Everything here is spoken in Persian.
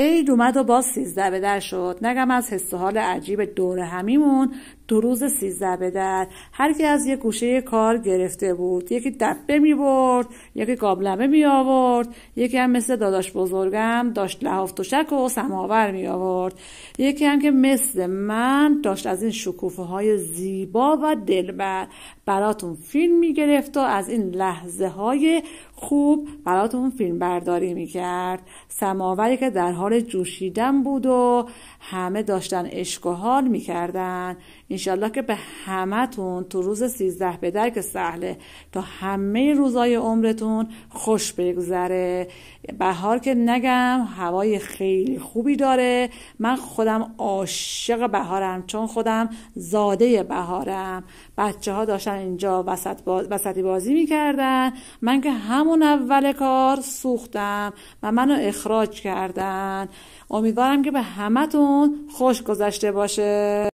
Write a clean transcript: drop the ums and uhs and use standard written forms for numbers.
عید اومد و باز 13 به در شد. نگم از حس و حال عجیب دور همیمون دو روز 13 به در. هر کی از یه گوشه کار گرفته بود. یکی دبه می برد، یکی قابلمه می آورد، یکی هم مثل داداش بزرگم داشت لحاف تشک و سماور می آورد، یکی هم که مثل من داشت از این شکوفه های زیبا و دلبر براتون فیلم می گرفت و از این لحظه های خوب براتون فیلم برداری می کرد. سماوری که در حال جوشیدن بود و همه داشتن عشق و حال می کردن. انشالله که به همتون تو روز 13 به در که سهله تا همه روزای عمرتون خوش بگذره. بهار که نگم هوای خیلی خوبی داره. من خودم عاشق بهارم چون خودم زاده بهارم. بچه ها داشتن اینجا وسطی بازی میکردن. من که همون اول کار سوختم و منو اخراج کردن. امیدوارم که به همتون خوش گذشته باشه.